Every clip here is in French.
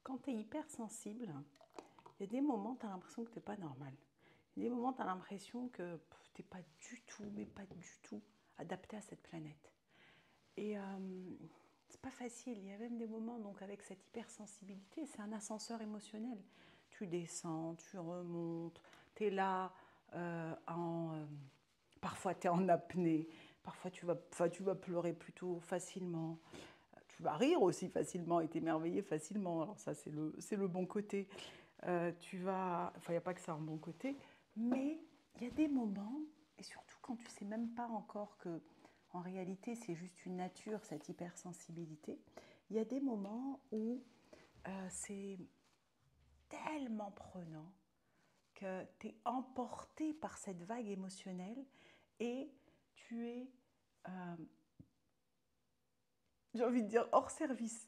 Quand tu es hypersensible, il y a des moments où tu as l'impression que tu n'es pas normal. Il y a des moments où tu as l'impression que tu n'es pas du tout, mais pas du tout adapté à cette planète. Et c'est pas facile. Il y a même des moments, donc avec cette hypersensibilité, c'est un ascenseur émotionnel. Tu descends, tu remontes, tu es là parfois tu es en apnée, parfois tu vas pleurer plutôt facilement. Tu vas rire aussi facilement et t'émerveiller facilement. Alors ça, c'est le bon côté. Il n'y a pas que ça un bon côté, mais il y a des moments, et surtout quand tu ne sais même pas encore que, en réalité, c'est juste une nature, cette hypersensibilité, il y a des moments où c'est tellement prenant que tu es emporté par cette vague émotionnelle et tu es, euh, j'ai envie de dire, hors service.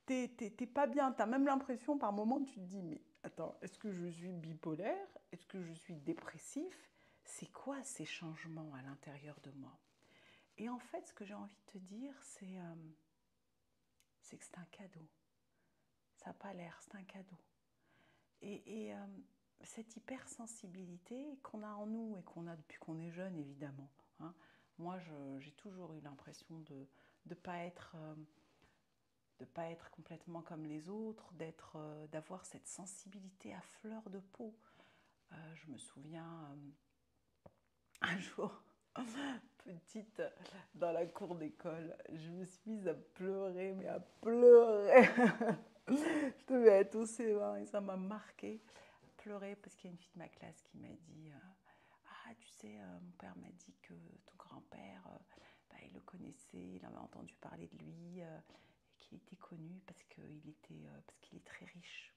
T'es pas bien, t'as même l'impression par moments, tu te dis, mais attends, est-ce que je suis bipolaire? Est-ce que je suis dépressif? C'est quoi ces changements à l'intérieur de moi? Et en fait, ce que j'ai envie de te dire, c'est que c'est un cadeau. Ça n'a pas l'air, c'est un cadeau. Et cette hypersensibilité qu'on a en nous et qu'on a depuis qu'on est jeune, évidemment. Hein. Moi, j'ai toujours eu l'impression de ne pas être... de ne pas être complètement comme les autres, d'avoir cette sensibilité à fleur de peau. Je me souviens un jour, petite, dans la cour d'école, je me suis mise à pleurer, mais à pleurer. Je devais être au CE1 et ça m'a marqué. Pleurer parce qu'il y a une fille de ma classe qui m'a dit ah, tu sais, mon père m'a dit que ton grand-père, il le connaissait, il avait entendu parler de lui, et qu'il était connu parce qu'il est très riche.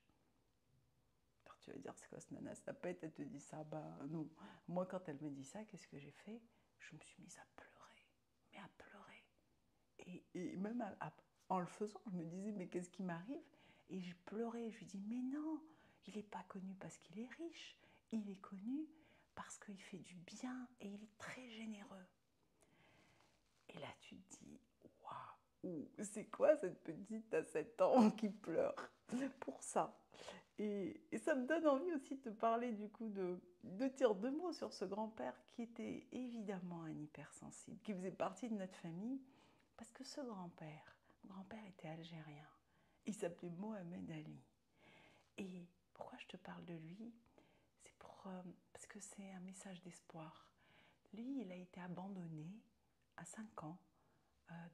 Alors tu vas dire, c'est quoi ce nana, sa pète, elle te dit ça? Bah non. Moi, quand elle me dit ça, qu'est-ce que j'ai fait? Je me suis mise à pleurer, mais à pleurer. Et même en le faisant, je me disais, mais qu'est-ce qui m'arrive? Et je pleurais, je lui dis, mais non, il n'est pas connu parce qu'il est riche, il est connu parce qu'il fait du bien et il est très généreux. Et là, tu te dis, waouh, c'est quoi cette petite à 7 ans qui pleure pour ça? Et ça me donne envie aussi de te parler du coup de dire deux mots sur ce grand-père qui était évidemment un hypersensible, qui faisait partie de notre famille, parce que ce mon grand-père était algérien. Il s'appelait Mohamed Ali. Et pourquoi je te parle de lui? C'est parce que c'est un message d'espoir. Lui, il a été abandonné à 5 ans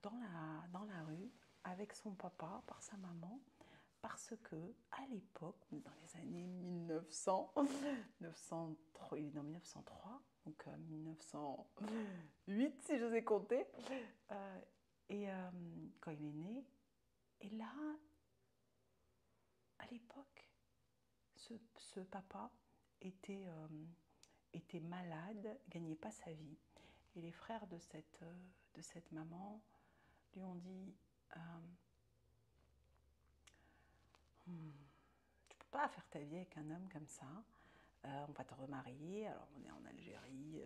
dans la rue avec son papa par sa maman parce que à l'époque, dans les années 1900, 903, il est né en 1903, donc 1908 si je sais compter, et quand il est né, et là, à l'époque, ce papa était malade, gagnait pas sa vie, et les frères de cette maman lui ont dit tu peux pas faire ta vie avec un homme comme ça. On va te remarier. Alors on est en Algérie,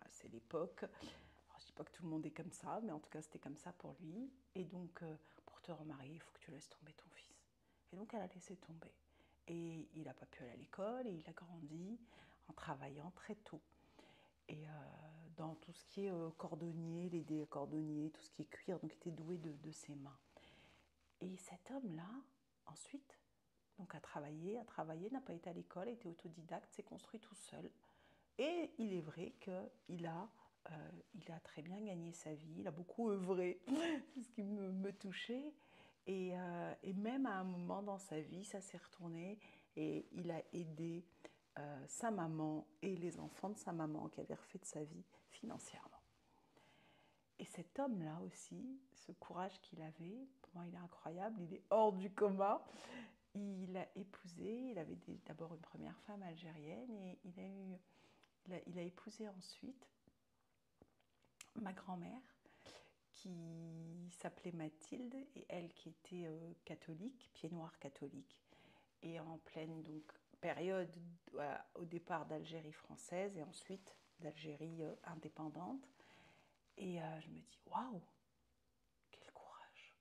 c'est l'époque. Alors je dis pas que tout le monde est comme ça, mais en tout cas c'était comme ça pour lui. Et donc pour te remarier, il faut que tu laisses tomber ton fils. Et donc elle a laissé tomber. Et il n'a pas pu aller à l'école et il a grandi en travaillant très tôt. Et dans tout ce qui est cordonnier, les cordonniers, tout ce qui est cuir, donc il était doué de ses mains. Et cet homme-là, ensuite, donc a travaillé, n'a pas été à l'école, a été autodidacte, s'est construit tout seul. Et il est vrai qu'il il a très bien gagné sa vie, il a beaucoup œuvré, c'est ce qui me touchait. Et même à un moment dans sa vie, ça s'est retourné et il a aidé sa maman et les enfants de sa maman qui avaient refait de sa vie financièrement. Et cet homme-là aussi, ce courage qu'il avait, pour moi il est incroyable, il est hors du commun. Il a épousé, il avait d'abord une première femme algérienne et il a épousé ensuite ma grand-mère qui s'appelait Mathilde et elle qui était catholique, pied noir catholique. Et en pleine donc, période au départ d'Algérie française et ensuite d'Algérie indépendante. Et je me dis, waouh, quel courage,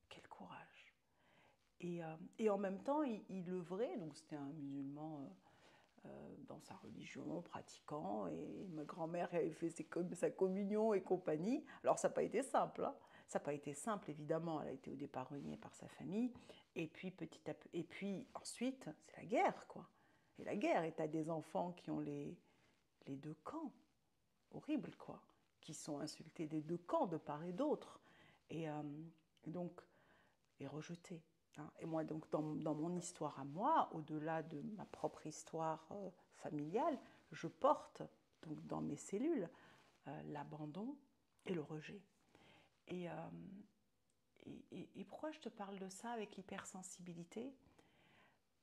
quel courage. Et en même temps, il œuvrait, donc c'était un musulman dans sa religion, pratiquant, et ma grand-mère avait fait sa communion et compagnie. Alors ça n'a pas été simple, hein. Ça n'a pas été simple, évidemment. Elle a été au départ reniée par sa famille, et puis et puis ensuite, c'est la guerre, quoi. Et la guerre, et tu as des enfants qui ont les deux camps, horrible, quoi, qui sont insultés des deux camps, de part et d'autre, et donc, et rejetés. Hein. Et moi, donc, dans mon histoire à moi, au-delà de ma propre histoire familiale, je porte donc dans mes cellules l'abandon et le rejet. Et, et pourquoi je te parle de ça avec l'hypersensibilité?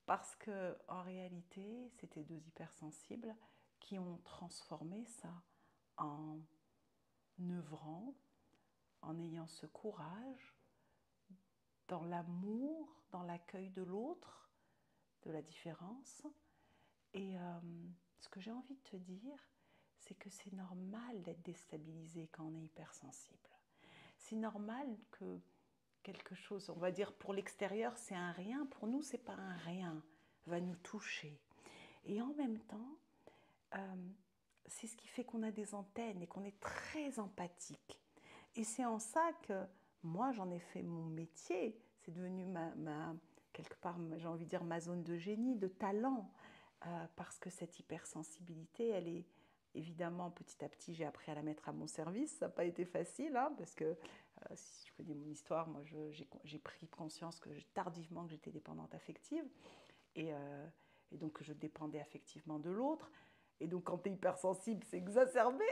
Parce que en réalité, c'était deux hypersensibles qui ont transformé ça en œuvrant, en ayant ce courage, dans l'amour, dans l'accueil de l'autre, de la différence. Et ce que j'ai envie de te dire, c'est que c'est normal d'être déstabilisé quand on est hypersensible. C'est normal que quelque chose, on va dire pour l'extérieur, c'est un rien, pour nous, c'est pas un rien, va nous toucher. Et en même temps, c'est ce qui fait qu'on a des antennes et qu'on est très empathique. Et c'est en ça que moi, j'en ai fait mon métier. C'est devenu quelque part, j'ai envie de dire, ma zone de génie, de talent. Parce que cette hypersensibilité, elle est évidemment, petit à petit, j'ai appris à la mettre à mon service. Ça n'a pas été facile, hein, parce que si tu connais mon histoire, moi, j'ai pris conscience tardivement que j'étais dépendante affective. Et, et donc, je dépendais affectivement de l'autre. Et donc, quand tu es hypersensible, c'est exacerbé.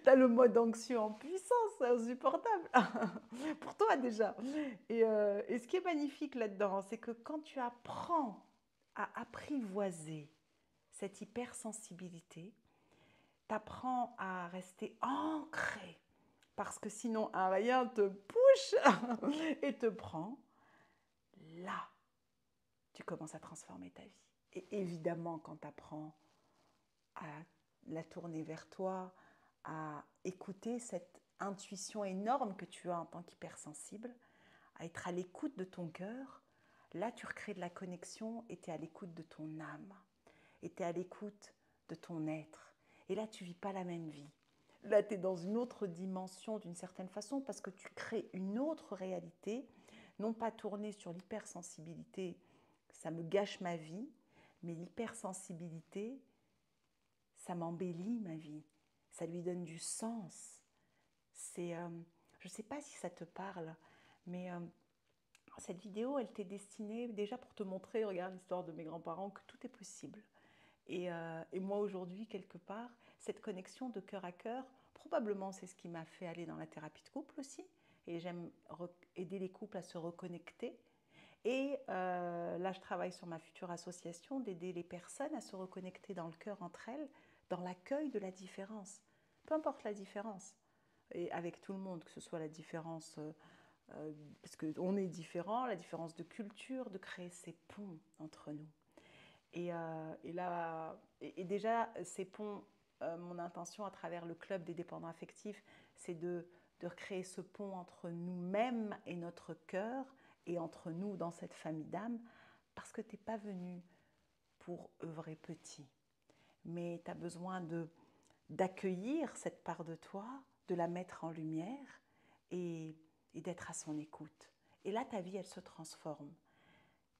Tu as le mode anxieux en puissance, c'est insupportable. Pour toi déjà. Et ce qui est magnifique là-dedans, c'est que quand tu apprends à apprivoiser cette hypersensibilité, tu apprends à rester ancré. Parce que sinon, un rien te push et te prend. Là, tu commences à transformer ta vie. Et évidemment, quand tu apprends à la tourner vers toi, à écouter cette intuition énorme que tu as en tant qu'hypersensible, à être à l'écoute de ton cœur, là tu recrées de la connexion et tu es à l'écoute de ton âme, et tu es à l'écoute de ton être. Et là tu ne vis pas la même vie. Là tu es dans une autre dimension d'une certaine façon parce que tu crées une autre réalité, non pas tournée sur l'hypersensibilité, ça me gâche ma vie, mais l'hypersensibilité, ça m'embellit ma vie, ça lui donne du sens. Je ne sais pas si ça te parle, mais cette vidéo, elle t'est destinée déjà pour te montrer, regarde l'histoire de mes grands-parents, que tout est possible. Et moi aujourd'hui, quelque part, cette connexion de cœur à cœur, probablement c'est ce qui m'a fait aller dans la thérapie de couple aussi. Et j'aime aider les couples à se reconnecter. Et là, je travaille sur ma future association d'aider les personnes à se reconnecter dans le cœur entre elles, dans l'accueil de la différence. Peu importe la différence. Et avec tout le monde, que ce soit la différence, parce qu'on est différent, la différence de culture, de créer ces ponts entre nous. Et déjà, ces ponts, mon intention à travers le club des dépendants affectifs, c'est de recréer ce pont entre nous-mêmes et notre cœur, et entre nous dans cette famille d'âmes, parce que tu n'es pas venu pour œuvrer petit, mais tu as besoin d'accueillir cette part de toi, de la mettre en lumière et d'être à son écoute. Et là, ta vie, elle se transforme.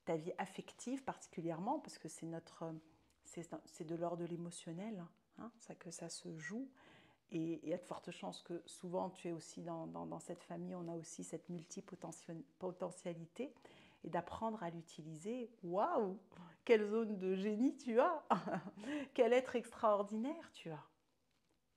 Ta vie affective particulièrement, parce que c'est de l'ordre de l'émotionnel, hein, ça que ça se joue. Et il y a de fortes chances que souvent tu es aussi dans cette famille, on a aussi cette multipotentialité, et d'apprendre à l'utiliser. Waouh, quelle zone de génie tu as. Quel être extraordinaire tu as.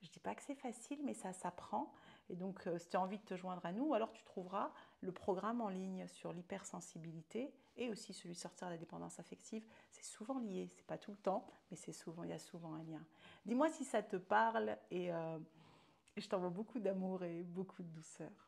Je ne dis pas que c'est facile, mais ça s'apprend. Et donc, si tu as envie de te joindre à nous, alors tu trouveras le programme en ligne sur l'hypersensibilité et aussi celui Sortir de la dépendance affective. C'est souvent lié, c'est pas tout le temps, mais il y a souvent un lien. Dis-moi si ça te parle et je t'envoie beaucoup d'amour et beaucoup de douceur.